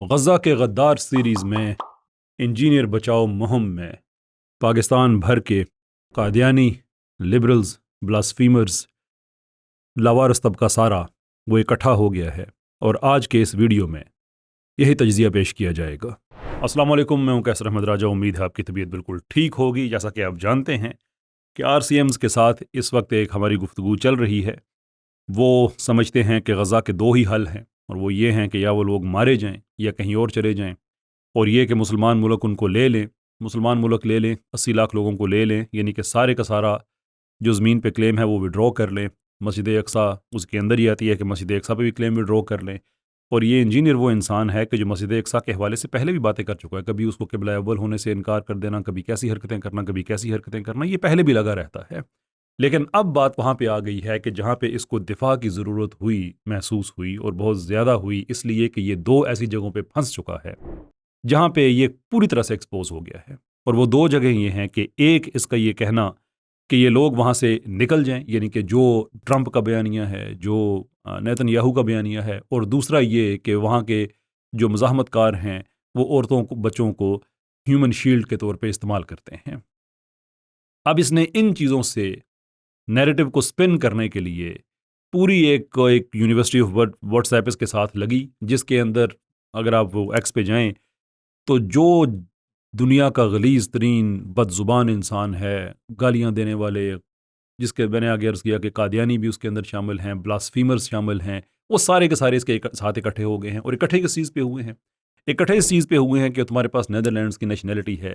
غزہ کے غدار سیریز میں انجینئر بچاؤ مہم میں پاکستان بھر کے قادیانی، لبرلز، بلاسفیمرز، لاوارث طبقہ سارا وہ اکٹھا ہو گیا ہے، اور آج کے اس ویڈیو میں یہی تجزیہ پیش کیا جائے گا۔ السلام علیکم، میں ہوں کیسر احمد راجہ۔ امید ہے آپ کی طبیعت بالکل ٹھیک ہوگی۔ جیسا کہ آپ جانتے ہیں کہ RCMs کے ساتھ اس وقت ایک ہماری گفتگو چل رہی ہے۔ وہ سمجھتے ہیں کہ غزہ کے دو ہی حل ہیں، اور وہ یہ ہیں کہ یا وہ لوگ مارے جائیں یا کہیں اور چلے جائیں، اور یہ کہ مسلمان ملک ان کو لے لیں، مسلمان ملک لے لیں، 80 لاکھ لوگوں کو لے لیں، یعنی کہ سارے کا سارا جو زمین پہ کلیم ہے وہ وڈرا کر لیں۔ مسجد اقصیٰ اس کے اندر ہی آتی ہے کہ مسجد اقصیٰ پہ بھی کلیم وڈرا کر لیں۔ اور یہ انجینئر وہ انسان ہے کہ جو مسجد اقصیٰ کے حوالے سے پہلے بھی باتیں کر چکا ہے، کبھی اس کو قبلہ اول ہونے سے انکار کر دینا، کبھی کیسی حرکتیں کرنا، کبھی کیسی حرکتیں کرنا، یہ پہلے بھی لگا رہتا ہے۔ لیکن اب بات وہاں پہ آ گئی ہے کہ جہاں پہ اس کو دفاع کی ضرورت ہوئی، محسوس ہوئی، اور بہت زیادہ ہوئی، اس لیے کہ یہ دو ایسی جگہوں پہ پھنس چکا ہے جہاں پہ یہ پوری طرح سے ایکسپوز ہو گیا ہے۔ اور وہ دو جگہیں یہ ہیں کہ ایک، اس کا یہ کہنا کہ یہ لوگ وہاں سے نکل جائیں، یعنی کہ جو ٹرمپ کا بیانیہ ہے، جو نیتن یاہو کا بیانیہ ہے، اور دوسرا یہ کہ وہاں کے جو مزاحمت کار ہیں وہ عورتوں کو، بچوں کو ہیومن شیلڈ کے طور پہ استعمال کرتے ہیں۔ اب اس نے ان چیزوں سے نیریٹو کو سپن کرنے کے لیے پوری ایک یونیورسٹی آف واٹس ایپس کے ساتھ لگی، جس کے اندر اگر آپ وہ ایکس پہ جائیں تو جو دنیا کا غلیظ ترین بد زبان انسان ہے، گالیاں دینے والے، جس کے میں نے آگے عرض کیا کہ قادیانی بھی اس کے اندر شامل ہیں، بلاسفیمرز شامل ہیں، وہ سارے کے سارے اس کے ساتھ اکٹھے ہو گئے ہیں۔ اور اکٹھے کس چیز پہ ہوئے ہیں؟ اکٹھے اس چیز پہ ہوئے ہیں کہ تمہارے پاس نیدرلینڈز کی نیشنلٹی ہے،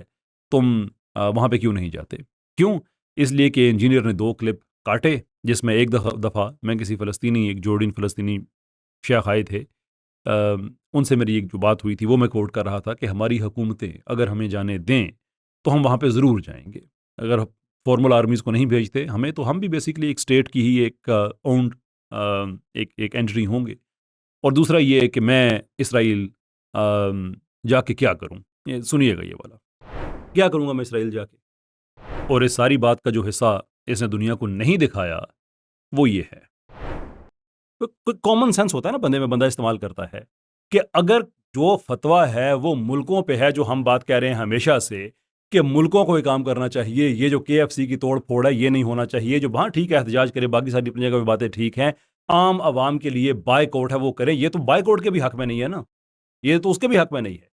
تم وہاں پہ کیوں نہیں جاتے؟ کیوں؟ اس لیے کہ انجینئر نے 2 کلپ کاٹے، جس میں ایک دفعہ میں کسی فلسطینی، ایک جورڈین فلسطینی شیخ آئے تھے، ان سے میری ایک جو بات ہوئی تھی وہ میں کوٹ کر رہا تھا کہ ہماری حکومتیں اگر ہمیں جانے دیں تو ہم وہاں پہ ضرور جائیں گے۔ اگر فارمل آرمیز کو نہیں بھیجتے ہمیں، تو ہم بھی بیسیکلی ایک اسٹیٹ کی ہی ایک اونڈ ایک اینٹری ہوں گے۔ اور دوسرا یہ کہ میں اسرائیل جا کے کیا کروں، سنیے گا یہ والا، کیا کروں گا میں اسرائیل جا کے؟ اور اس ساری بات کا جو حصہ اس نے دنیا کو نہیں دکھایا وہ یہ ہے، کوئی کامن سینس ہوتا ہے نا بندے میں، بندہ استعمال کرتا ہے کہ اگر جو فتویٰ ہے وہ ملکوں پہ ہے، جو ہم بات کہہ رہے ہیں ہمیشہ سے کہ ملکوں کو یہ کام کرنا چاہیے، یہ جو KFC کی توڑ پھوڑ ہے یہ نہیں ہونا چاہیے، جو ہاں ٹھیک ہے احتجاج کرے، باقی ساری اپنی جگہ پہ باتیں ٹھیک ہیں، عام عوام کے لیے بائیکاٹ ہے وہ کریں، یہ تو بائیکاٹ کے بھی حق میں نہیں ہے نا، یہ تو اس کے بھی حق میں نہیں ہے۔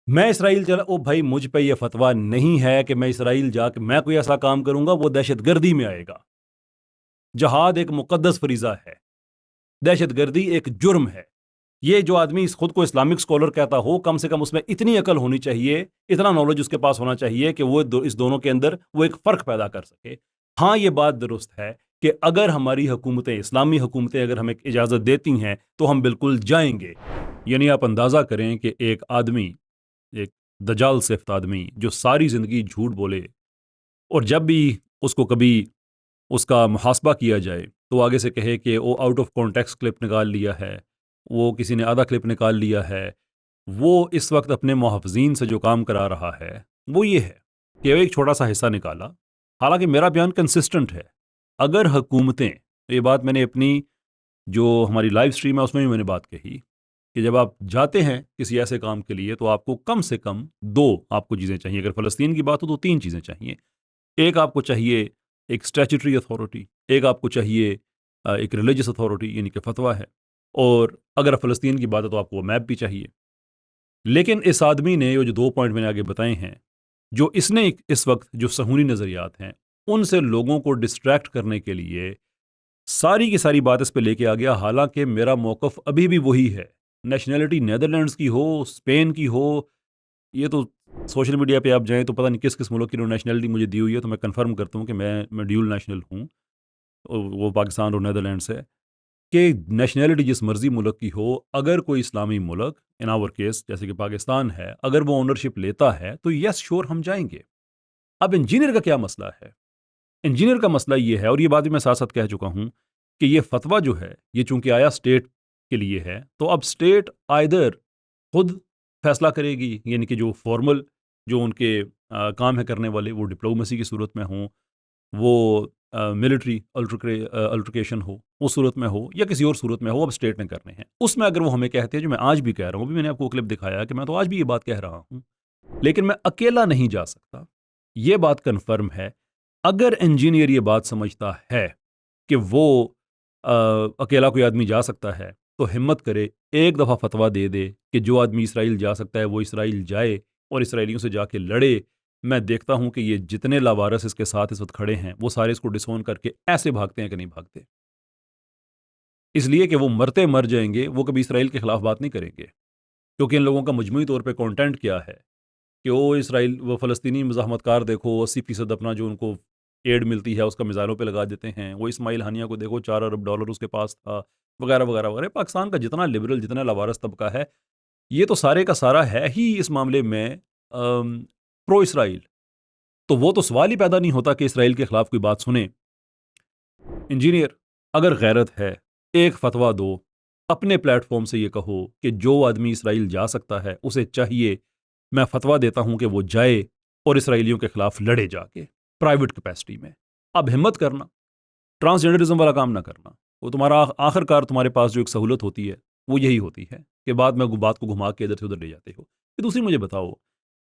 میں اسرائیل چلا، او بھائی مجھ پہ یہ فتویٰ نہیں ہے کہ میں اسرائیل جا کے میں کوئی ایسا کام کروں گا، وہ دہشت گردی میں آئے گا۔ جہاد ایک مقدس فریضہ ہے، دہشت گردی ایک جرم ہے۔ یہ جو آدمی خود کو اسلامک اسکالر کہتا ہو، کم سے کم اس میں اتنی عقل ہونی چاہیے، اتنا نالج اس کے پاس ہونا چاہیے کہ وہ اس دونوں کے اندر وہ ایک فرق پیدا کر سکے۔ ہاں یہ بات درست ہے کہ اگر ہماری حکومتیں، اسلامی حکومتیں اگر ہمیں اجازت دیتی ہیں تو ہم بالکل جائیں گے۔ یعنی آپ اندازہ کریں کہ ایک آدمی، ایک دجال صفت آدمی جو ساری زندگی جھوٹ بولے، اور جب بھی اس کو کبھی اس کا محاسبہ کیا جائے تو آگے سے کہے کہ وہ آؤٹ آف کانٹیکسٹ کلپ نکال لیا ہے، وہ کسی نے آدھا کلپ نکال لیا ہے، وہ اس وقت اپنے محافظین سے جو کام کرا رہا ہے وہ یہ ہے کہ وہ ایک چھوٹا سا حصہ نکالا۔ حالانکہ میرا بیان کنسسٹنٹ ہے، اگر حکومتیں، یہ بات میں نے اپنی جو ہماری لائیو سٹریم ہے اس میں بھی میں نے بات کہی کہ جب آپ جاتے ہیں کسی ایسے کام کے لیے تو آپ کو کم سے کم 2 آپ کو چیزیں چاہیے۔ اگر فلسطین کی بات ہو تو 3 چیزیں چاہیے۔ ایک آپ کو چاہیے ایک اسٹیچوٹری اتھارٹی، ایک آپ کو چاہیے ایک ریلیجس اتھارٹی یعنی کہ فتویٰ ہے، اور اگر فلسطین کی بات ہے تو آپ کو وہ میپ بھی چاہیے۔ لیکن اس آدمی نے جو 2 پوائنٹ میں نے آگے بتائے ہیں، جو اس نے اس وقت جو صہیونی نظریات ہیں ان سے لوگوں کو ڈسٹریکٹ کرنے کے لیے ساری کی ساری بات اس پہ لے کے آ گیا۔ حالانکہ میرا موقف ابھی بھی وہی ہے، نیشنلٹی نیدرلینڈز کی ہو، اسپین کی ہو، یہ تو سوشل میڈیا پہ آپ جائیں تو پتہ نہیں کس کس ملک کی نیشنلٹی مجھے دی ہوئی ہے، تو میں کنفرم کرتا ہوں کہ میں ڈیول نیشنل ہوں، وہ پاکستان اور نیدرلینڈ سے، کہ نیشنلٹی جس مرضی ملک کی ہو، اگر کوئی اسلامی ملک ان آور کیس جیسے کہ پاکستان ہے اگر وہ اونرشپ لیتا ہے تو یس شور ہم جائیں گے۔ اب انجینئر کا کیا مسئلہ ہے؟ انجینئر کا مسئلہ یہ ہے، اور یہ بات بھی میں ساتھ ساتھ کہہ چکا ہوں، کہ یہ فتویٰ جو ہے یہ چونکہ آیا اسٹیٹ کے لیے ہے، تو اب اسٹیٹ آئدر خود فیصلہ کرے گی، یعنی کہ جو فارمل جو ان کے کام ہے کرنے والے وہ ڈپلومیسی کی صورت میں ہوں، وہ ملٹری الٹرکیشن ہو، اس صورت میں ہو یا کسی اور صورت میں ہو، اب اسٹیٹ نے کرنے ہیں، اس میں اگر وہ ہمیں کہتے ہیں، جو میں آج بھی کہہ رہا ہوں، ابھی میں نے آپ کو کلپ دکھایا کہ میں تو آج بھی یہ بات کہہ رہا ہوں، لیکن میں اکیلا نہیں جا سکتا، یہ بات کنفرم ہے۔ اگر انجینئر یہ بات سمجھتا ہے کہ وہ اکیلا کوئی آدمی جا سکتا ہے تو ہمت کرے، ایک دفعہ فتویٰ دے دے کہ جو آدمی اسرائیل جا سکتا ہے وہ اسرائیل جائے اور اسرائیلیوں سے جا کے لڑے۔ میں دیکھتا ہوں کہ یہ جتنے لاوارث اس کے ساتھ اس وقت کھڑے ہیں وہ سارے اس کو ڈسون کر کے ایسے بھاگتے ہیں کہ نہیں بھاگتے، اس لیے کہ وہ مرتے مر جائیں گے، وہ کبھی اسرائیل کے خلاف بات نہیں کریں گے، کیونکہ ان لوگوں کا مجموعی طور پہ کانٹینٹ کیا ہے کہ وہ اسرائیل، وہ فلسطینی مزاحمت کار دیکھو، 80% اپنا جو ان کو ایڈ ملتی ہے اس کا میزائلوں پہ لگا دیتے ہیں، وہ اسماعیل ہانیہ کو دیکھو $4 ارب اس کے پاس تھا، وغیرہ وغیرہ وغیرہ۔ پاکستان کا جتنا لبرل، جتنا لاوارث طبقہ ہے، یہ تو سارے کا سارا ہے ہی اس معاملے میں پرو اسرائیل، تو وہ تو سوال ہی پیدا نہیں ہوتا کہ اسرائیل کے خلاف کوئی بات سنیں۔ انجینئر، اگر غیرت ہے، ایک فتویٰ دو، اپنے پلیٹ فارم سے یہ کہو کہ جو آدمی اسرائیل جا سکتا ہے اسے چاہیے، میں فتویٰ دیتا ہوں کہ وہ جائے اور اسرائیلیوں کے خلاف لڑے جا کے پرائیویٹ کیپیسٹی میں۔ اب ہمت کرنا، ٹرانسجنڈرزم والا کام نہ کرنا، وہ تمہارا آخر کار تمہارے پاس جو ایک سہولت ہوتی ہے وہ یہی ہوتی ہے کہ بعد میں بات کو گھما کے ادھر سے ادھر لے جاتے ہو۔ پھر دوسری مجھے بتاؤ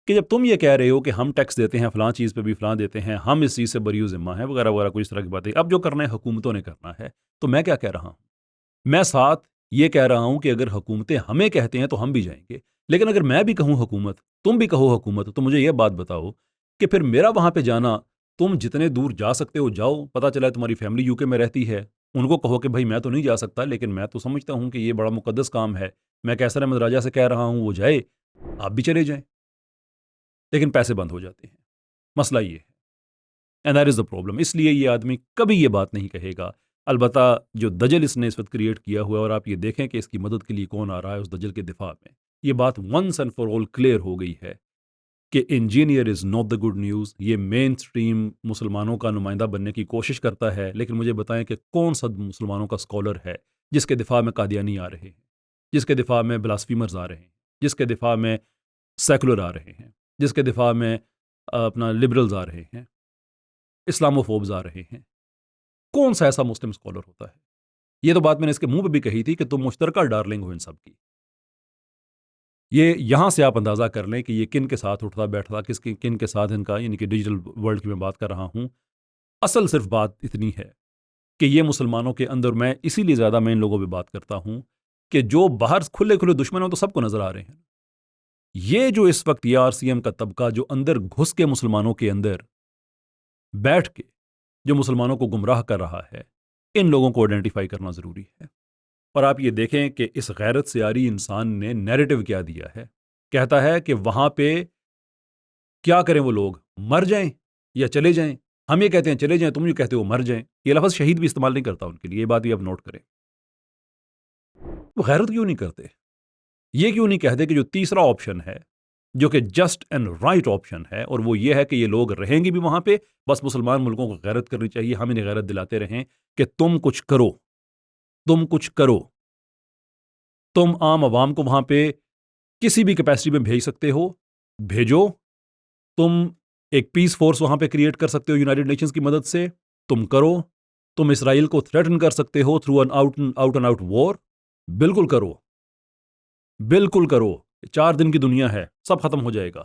کہ جب تم یہ کہہ رہے ہو کہ ہم ٹیکس دیتے ہیں فلاں چیز پہ بھی فلاں دیتے ہیں، ہم اس چیز سے بری و ذمہ ہیں، وغیرہ وغیرہ، کوئی اس طرح کی باتیں، اب جو کرنا ہے حکومتوں نے کرنا ہے، تو میں کیا کہہ رہا ہوں؟ میں ساتھ یہ کہہ رہا ہوں کہ اگر حکومتیں ہمیں کہتے ہیں تو ہم بھی جائیں گے، لیکن اگر میں بھی کہوں حکومت، تم بھی کہو حکومت، تو مجھے یہ بات بتاؤ کہ پھر میرا وہاں پہ جانا، تم جتنے دور جا سکتے ہو جاؤ، پتہ چلا ہے تمہاری فیملی یو کے میں رہتی ہے، ان کو کہو کہ بھائی میں تو نہیں جا سکتا، لیکن میں تو سمجھتا ہوں کہ یہ بڑا مقدس کام ہے، میں کیسر احمد راجہ سے کہہ رہا ہوں وہ جائے، آپ بھی چلے جائیں، لیکن پیسے بند ہو جاتے ہیں۔ مسئلہ یہ ہے، and that is the problem. اس لیے یہ آدمی کبھی یہ بات نہیں کہے گا، البتہ جو دجل اس نے اس وقت کریٹ کیا ہوا ہے، اور آپ یہ دیکھیں کہ اس کی مدد کے لیے کون آ رہا ہے اس دجل کے دفاع میں، یہ بات once and for all clear ہو گئی ہے کہ engineer is not the good news. یہ مین سٹریم مسلمانوں کا نمائندہ بننے کی کوشش کرتا ہے، لیکن مجھے بتائیں کہ کون سا مسلمانوں کا اسکالر ہے جس کے دفاع میں قادیانی آ رہے ہیں، جس کے دفاع میں بلاسفیمرز آ رہے ہیں، جس کے دفاع میں سیکولر آ رہے ہیں، جس کے دفاع میں اپنا لبرلز آ رہے ہیں، اسلامو فوبز آ رہے ہیں؟ کون سا ایسا مسلم اسکالر ہوتا ہے؟ یہ تو بات میں نے اس کے منہ پہ بھی کہی تھی کہ تم مشترکہ ڈارلنگ ہو ان سب کی۔ یہ یہاں سے آپ اندازہ کر لیں کہ یہ کن کے ساتھ اٹھتا بیٹھتا، کن کے ساتھ ان کا، یعنی کہ ڈیجیٹل ورلڈ کی میں بات کر رہا ہوں۔ اصل صرف بات اتنی ہے کہ یہ مسلمانوں کے اندر، میں اسی لیے زیادہ میں ان لوگوں پہ بات کرتا ہوں کہ جو باہر کھلے کھلے دشمن ہیں تو سب کو نظر آ رہے ہیں، یہ جو اس وقت یہ RCM کا طبقہ جو اندر گھس کے مسلمانوں کے اندر بیٹھ کے جو مسلمانوں کو گمراہ کر رہا ہے، ان لوگوں کو آئیڈینٹیفائی کرنا ضروری ہے۔ اور آپ یہ دیکھیں کہ اس غیرت سے عاری انسان نے نیریٹو کیا دیا ہے، کہتا ہے کہ وہاں پہ کیا کریں وہ لوگ، مر جائیں یا چلے جائیں؟ ہم یہ کہتے ہیں چلے جائیں، تم یہ کہتے ہو مر جائیں۔ یہ لفظ شہید بھی استعمال نہیں کرتا ان کے لیے، یہ بات بھی آپ نوٹ کریں۔ وہ غیرت کیوں نہیں کرتے؟ یہ کیوں نہیں کہتے کہ جو تیسرا آپشن ہے، جو کہ جسٹ اینڈ رائٹ آپشن ہے، اور وہ یہ ہے کہ یہ لوگ رہیں گے بھی وہاں پہ، بس مسلمان ملکوں کو غیرت کرنی چاہیے، ہم انہیں غیرت دلاتے رہیں کہ تم کچھ کرو، تم کچھ کرو، تم عام عوام کو وہاں پہ کسی بھی کیپیسٹی میں بھیج سکتے ہو، بھیجو، تم ایک پیس فورس وہاں پہ کریٹ کر سکتے ہو یونائٹڈ نیشنز کی مدد سے، تم کرو، تم اسرائیل کو تھریٹن کر سکتے ہو through an out and out war, بالکل کرو، بالکل کرو۔ 4 دن کی دنیا ہے، سب ختم ہو جائے گا،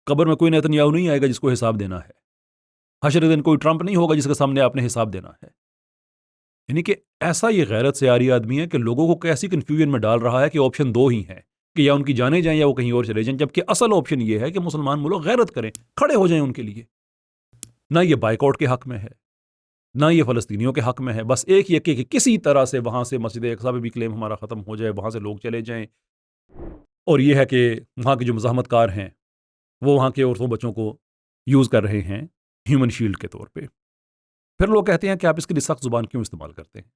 قبر میں کوئی نیتن یاہو نہیں آئے گا جس کو حساب دینا ہے، حشر دن کوئی ٹرمپ نہیں ہوگا جس کے سامنے آپ نے حساب دینا ہے۔ یعنی کہ ایسا یہ غیرت سے عاری آدمی ہے کہ لوگوں کو کیسی کنفیوژن میں ڈال رہا ہے کہ آپشن 2 ہی ہیں کہ یا ان کی جانے جائیں یا وہ کہیں اور چلے جائیں، جبکہ اصل آپشن یہ ہے کہ مسلمان ملک غیرت کریں، کھڑے ہو جائیں ان کے لیے۔ نہ یہ بائیک آؤٹ کے حق میں ہے، نہ یہ فلسطینیوں کے حق میں ہے، بس ایک یہ کہ کسی طرح سے وہاں سے مسجد اقصیٰ پہ بھی کلیم ہمارا ختم ہو جائے، وہاں سے لوگ چلے جائیں، اور یہ ہے کہ وہاں کے جو مزاحمت کار ہیں وہ وہاں کے عورتوں بچوں کو یوز کر رہے ہیں ہیومن شیلڈ کے طور پہ۔ پھر لوگ کہتے ہیں کہ آپ اس کے لیے سخت زبان کیوں استعمال کرتے ہیں؟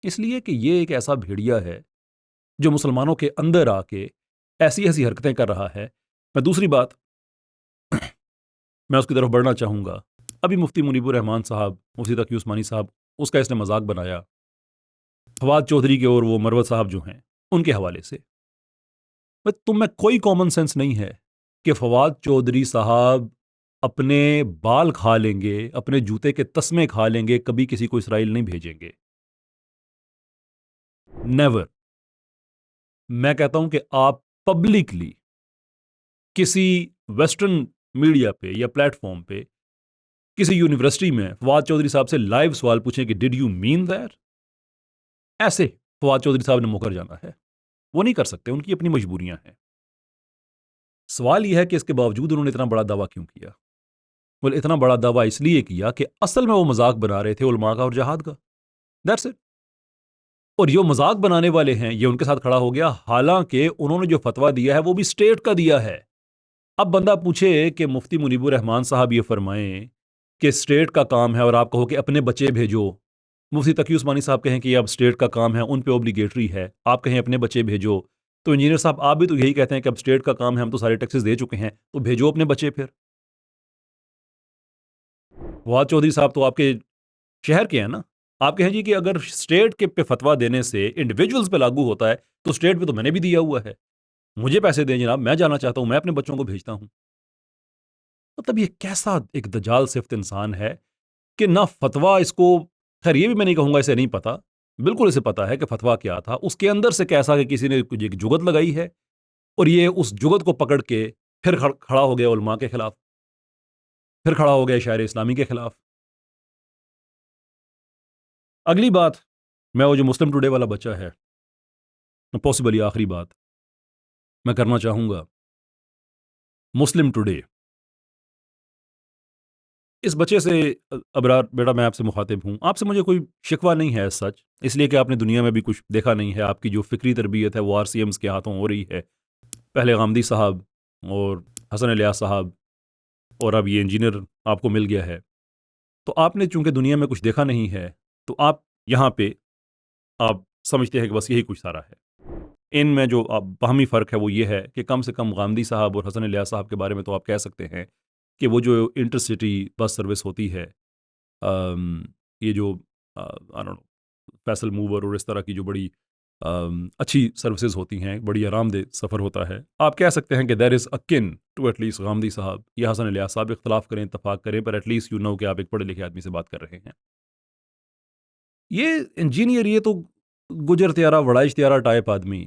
اس لیے کہ یہ ایک ایسا بھیڑیا ہے جو مسلمانوں کے اندر آ کے ایسی ایسی حرکتیں کر رہا ہے۔ میں دوسری بات میں اس کی طرف بڑھنا چاہوں گا، ابھی مفتی منیب الرحمان صاحب، مفتی تقی عثمانی صاحب، اس کا اس نے مذاق بنایا فواد چودھری کے اور وہ مروت صاحب جو ہیں ان کے حوالے سے۔ تم میں کوئی کامن سینس نہیں ہے کہ فواد چودھری صاحب اپنے بال کھا لیں گے، اپنے جوتے کے تسمے کھا لیں گے، کبھی کسی کو اسرائیل نہیں بھیجیں گے. نیور. میں کہتا ہوں کہ آپ پبلکلی کسی ویسٹرن میڈیا پہ یا پلیٹ فارم پہ کسی یونیورسٹی میں فواد چودھری صاحب سے لائیو سوال پوچھیں کہ ڈڈ یو مین دیٹ. ایسے فواد چودھری صاحب نے مکر جانا ہے، وہ نہیں کر سکتے، ان کی اپنی مجبوریاں ہیں. سوال یہ ہے کہ اس کے باوجود انہوں نے اتنا بڑا دعویٰ کیوں کیا؟ وہ اتنا بڑا دعویٰ اس لیے کیا کہ اصل میں وہ مذاق بنا رہے تھے علماء کا اور جہاد کا. That's it. اور یہ مذاق بنانے والے ہیں، یہ ان کے ساتھ کھڑا ہو گیا، حالانکہ انہوں نے جو فتویٰ دیا ہے وہ بھی اسٹیٹ کا دیا ہے. اب بندہ پوچھے کہ مفتی منیب الرحمان صاحب یہ فرمائیں کہ اسٹیٹ کا کام ہے اور آپ کہو کہ اپنے بچے بھیجو. مفتی تقی عثمانی صاحب کہیں کہ یہ اب اسٹیٹ کا کام ہے، ان پہ اوبلیگیٹری ہے، آپ کہیں اپنے بچے بھیجو. تو انجینئر صاحب آپ بھی تو یہی کہتے ہیں کہ اب اسٹیٹ کا کام ہے، ہم تو سارے ٹیکسز دے چکے ہیں، تو بھیجو اپنے بچے. پھر فواد چودھری صاحب تو آپ کے شہر کے ہیں نا، آپ کہیں جی کہ اگر اسٹیٹ کے پہ فتویٰ دینے سے انڈیویجولز پہ لاگو ہوتا ہے تو اسٹیٹ پہ تو میں نے بھی دیا ہوا ہے، مجھے پیسے دیں جناب، میں جانا چاہتا ہوں، میں اپنے بچوں کو بھیجتا ہوں. مطلب یہ کیسا ایک دجال صفت انسان ہے کہ نہ فتویٰ اس کو، خیر یہ بھی میں نہیں کہوں گا اسے نہیں پتا، بالکل اسے پتا ہے کہ فتویٰ کیا تھا، اس کے اندر سے کیسا کہ کسی نے ایک جگت لگائی ہے اور یہ اس جگت کو پکڑ کے پھر کھڑا ہو گیا علماء کے خلاف، پھر کھڑا ہو گیا شاعر اسلامی کے خلاف. اگلی بات، میں وہ جو مسلم ٹوڈے والا بچہ ہے، پاسبلی آخری بات میں کرنا چاہوں گا. مسلم ٹوڈے اس بچے سے، ابرار بیٹا میں آپ سے مخاطب ہوں، آپ سے مجھے کوئی شکوہ نہیں ہے سچ، اس لیے کہ آپ نے دنیا میں بھی کچھ دیکھا نہیں ہے، آپ کی جو فکری تربیت ہے وہ آر سی ایمز کے ہاتھوں ہو رہی ہے، پہلے غامدی صاحب اور حسن الیاس صاحب، اور اب یہ انجینئر آپ کو مل گیا ہے. تو آپ نے چونکہ دنیا میں کچھ دیکھا نہیں ہے تو آپ یہاں پہ آپ سمجھتے ہیں کہ بس یہی کچھ سارا ہے. ان میں جو باہمی فرق ہے وہ یہ ہے کہ کم سے کم غامدی صاحب اور حسن الیاس صاحب کے بارے میں تو آپ کہہ سکتے ہیں کہ وہ جو انٹر سٹی بس سروس ہوتی ہے، یہ جو فیصل موور اور اس طرح کی جو بڑی اچھی سروسز ہوتی ہیں، بڑی آرام دہ سفر ہوتا ہے، آپ کہہ سکتے ہیں کہ دیر از اکن ٹو ایٹ لیسٹ غامدی صاحب یا حسن الیاس صاحب. اختلاف کریں، اتفاق کریں، پر ایٹ لیسٹ یو نو کہ آپ ایک پڑھے لکھے آدمی سے بات کر رہے ہیں. یہ انجینئر، یہ تو گجر تیارہ وڑائش تیارہ ٹائپ آدمی،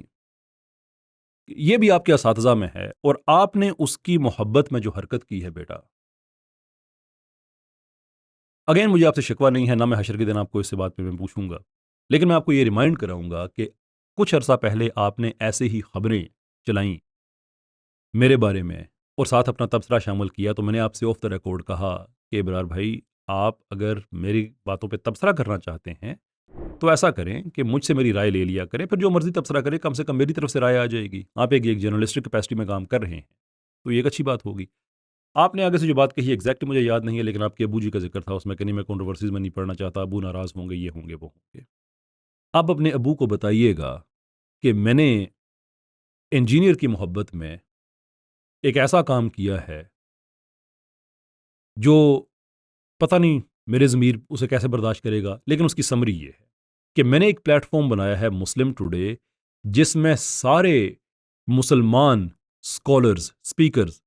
یہ بھی آپ کے اساتذہ میں ہے اور آپ نے اس کی محبت میں جو حرکت کی ہے بیٹا، اگین مجھے آپ سے شکوہ نہیں ہے، نہ میں حشر کے دن آپ کو اس سے بات پہ میں پوچھوں گا، لیکن میں آپ کو یہ ریمائنڈ کراؤں گا کہ کچھ عرصہ پہلے آپ نے ایسے ہی خبریں چلائیں میرے بارے میں اور ساتھ اپنا تبصرہ شامل کیا. تو میں نے آپ سے آف دا ریکارڈ کہا کہ ابرار بھائی، آپ اگر میری باتوں پہ تبصرہ کرنا چاہتے ہیں تو ایسا کریں کہ مجھ سے میری رائے لے لیا کریں، پھر جو مرضی تبصرہ کریں، کم سے کم میری طرف سے رائے آ جائے گی. آپ ایک جرنلسٹک کیپیسٹی میں کام کر رہے ہیں تو یہ ایک اچھی بات ہوگی. آپ نے آگے سے جو بات کہی ایگزیکٹ مجھے یاد نہیں ہے، لیکن آپ کے ابو جی کا ذکر تھا اس میں کہ نہیں، میں کنٹروورسیز میں نہیں پڑھنا چاہتا، ابو ناراض ہوں گے، یہ ہوں گے، وہ ہوں گے. آپ اپنے ابو کو بتائیے گا کہ میں نے انجینئر کی محبت میں ایک ایسا کام کیا ہے جو پتہ نہیں میرے ضمیر اسے کیسے برداشت کرے گا، لیکن اس کی سمری یہ ہے کہ میں نے ایک پلیٹ فارم بنایا ہے مسلم ٹوڈے، جس میں سارے مسلمان اسکالرز، اسپیکرز،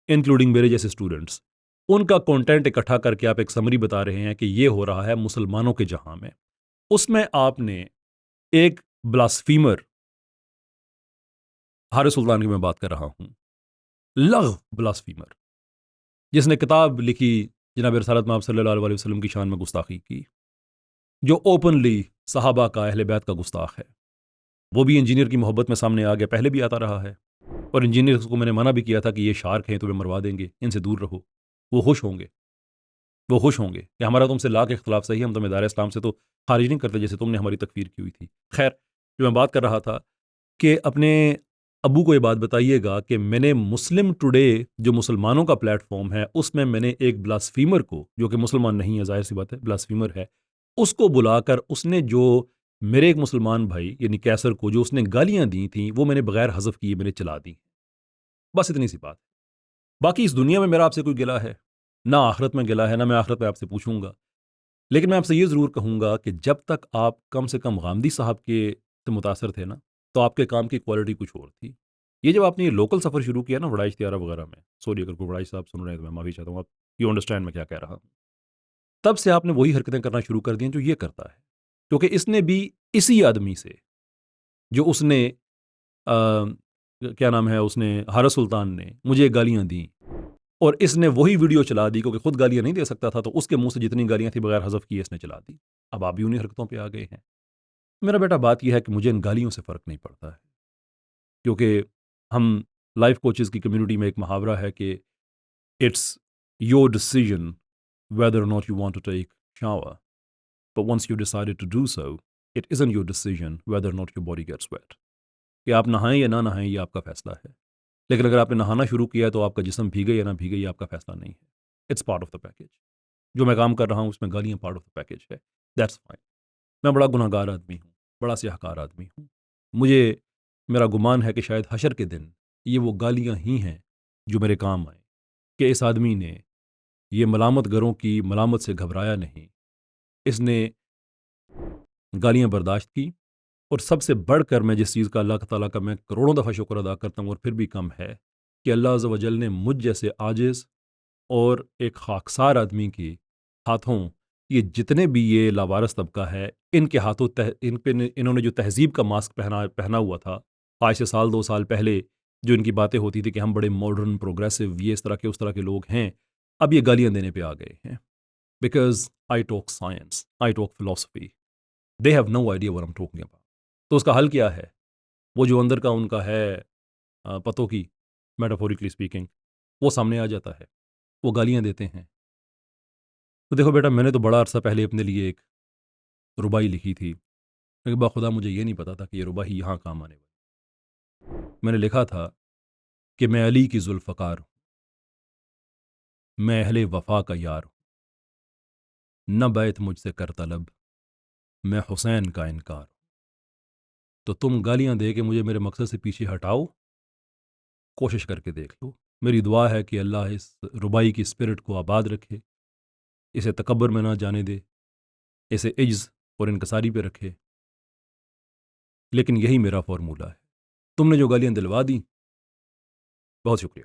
انکلوڈنگ میرے جیسے اسٹوڈنٹس، ان کا کنٹینٹ اکٹھا کر کے آپ ایک سمری بتا رہے ہیں کہ یہ ہو رہا ہے مسلمانوں کے جہاں میں. اس میں آپ نے ایک بلاسفیمر، حارث سلطان کی میں بات کر رہا ہوں، لغو بلاسفیمر، جس نے کتاب لکھی جناب رسالت مآب صلی اللہ علیہ وسلم کی شان میں گستاخی کی، جو اوپنلی صحابہ کا، اہل بیت کا گستاخ ہے، وہ بھی انجینئر کی محبت میں سامنے آ گیا، پہلے بھی آتا رہا ہے. اور انجینئر کو میں نے منع بھی کیا تھا کہ یہ شارک ہیں، تمہیں مروا دیں گے، ان سے دور رہو. وہ خوش ہوں گے، وہ خوش ہوں گے کہ ہمارا تم سے لاکھ اختلاف صحیح ہے، ہم تمہیں دائرہ اسلام سے تو خارج نہیں کرتے جیسے تم نے ہماری تکفیر کی ہوئی تھی. خیر، جو میں بات کر رہا تھا کہ اپنے ابو کو یہ بات بتائیے گا کہ میں نے مسلم ٹوڈے جو مسلمانوں کا پلیٹ فارم ہے، اس میں نے ایک بلاسفیمر کو، جو کہ مسلمان نہیں ہے، ظاہر سی بات ہے بلاسفیمر ہے، اس کو بلا کر اس نے جو میرے ایک مسلمان بھائی یعنی کیسر کو جو اس نے گالیاں دی تھیں، وہ میں نے بغیر حذف کیے میں نے چلا دی. بس اتنی سی بات. باقی اس دنیا میں میرا آپ سے کوئی گلہ ہے نہ، آخرت میں گلہ ہے نہ، میں آخرت میں آپ سے پوچھوں گا. لیکن میں آپ سے یہ ضرور کہوں گا کہ جب تک آپ کم سے کم غامدی صاحب کے سے متاثر تھے نا، تو آپ کے کام کی کوالٹی کچھ اور تھی. یہ جب آپ نے یہ لوکل سفر شروع کیا نا وڑائش تیارہ وغیرہ میں، سوری اگر کوئی وڑائش صاحب سن رہے ہیں تو میں معافی چاہتا ہوں، آپ یو انڈرسٹینڈ میں کیا کہہ رہا ہوں، تب سے آپ نے وہی حرکتیں کرنا شروع کر دی ہیں جو یہ کرتا ہے، کیونکہ اس نے بھی اسی آدمی سے جو اس نے کیا نام ہے، اس نے حارث سلطان نے مجھے گالیاں دیں، اور اس نے وہی ویڈیو چلا دی، کیونکہ خود گالیاں نہیں دے سکتا تھا تو اس کے منہ سے جتنی گالیاں تھیں بغیر حذف کیے اس نے چلا دی۔ اب آپ بھی انہیں حرکتوں پہ آ گئے ہیں۔ میرا بیٹا بات یہ ہے کہ مجھے ان گالیوں سے فرق نہیں پڑتا ہے، کیونکہ ہم لائف کوچز کی کمیونٹی میں ایک محاورہ ہے کہ it's your decision whether or not you want to take shower, but once you decided to do so, it isn't your decision whether or not your body gets wet. کہ آپ نہائیں یا نہ نہائیں یہ آپ کا فیصلہ ہے، لیکن اگر آپ نے نہانا شروع کیا ہے تو آپ کا جسم بھیگے یا نہ بھیگے یہ آپ کا فیصلہ نہیں ہے، it's part of the package. جو میں کام کر رہا ہوں اس میں گالیاں پارٹ آف دا پیکیج ہے، دیٹس فائن۔ میں بڑا گناہ گار آدمی ہوں، بڑا سیاہکار آدمی ہوں، مجھے میرا گمان ہے کہ شاید حشر کے دن یہ وہ گالیاں ہی ہیں جو میرے کام آئیں، کہ اس آدمی نے یہ ملامت گروں کی ملامت سے گھبرایا نہیں، اس نے گالیاں برداشت کی، اور سب سے بڑھ کر میں جس چیز کا اللہ تعالیٰ کا میں کروڑوں دفعہ شکر ادا کرتا ہوں اور پھر بھی کم ہے، کہ اللہ عز و جل نے مجھ جیسے عاجز اور ایک خاکسار آدمی کے ہاتھوں یہ جتنے بھی یہ لاوارث طبقہ ہے ان کے ہاتھوں انہوں نے جو تہذیب کا ماسک پہنا ہوا تھا آج سے سال 2 سال پہلے، جو ان کی باتیں ہوتی تھی کہ ہم بڑے ماڈرن پروگریسو یہ اس طرح کے اس طرح کے لوگ ہیں، اب یہ گالیاں دینے پہ آ گئے ہیں۔ Because I talk science, I talk philosophy, they have no idea what I'm talking about۔ تو اس کا حل کیا ہے؟ وہ جو اندر کا ان کا ہے پتوں کی میٹافوریکلی اسپیکنگ، وہ سامنے آ جاتا ہے، وہ گالیاں دیتے ہیں۔ تو دیکھو بیٹا، میں نے تو بڑا عرصہ پہلے اپنے لیے ایک ربائی لکھی تھی، لیکن باخدا مجھے یہ نہیں پتا تھا کہ یہ ربائی یہاں کام آنے والی۔ میں نے لکھا تھا کہ میں علی کی ذوالفقار ہوں، میں اہل وفا کا یار ہوں، نہ بیت مجھ سے کر طلب، میں حسین کا انکار ہوں۔ تو تم گالیاں دے کے مجھے میرے مقصد سے پیچھے ہٹاؤ، کوشش کر کے دیکھ لو۔ میری دعا ہے کہ اللہ اس ربائی کی اسپرٹ کو آباد رکھے، اسے تکبر میں نہ جانے دے، اسے عجز اور انکساری پہ رکھے، لیکن یہی میرا فارمولہ ہے۔ تم نے جو گالیاں دلوا دیں، بہت شکریہ۔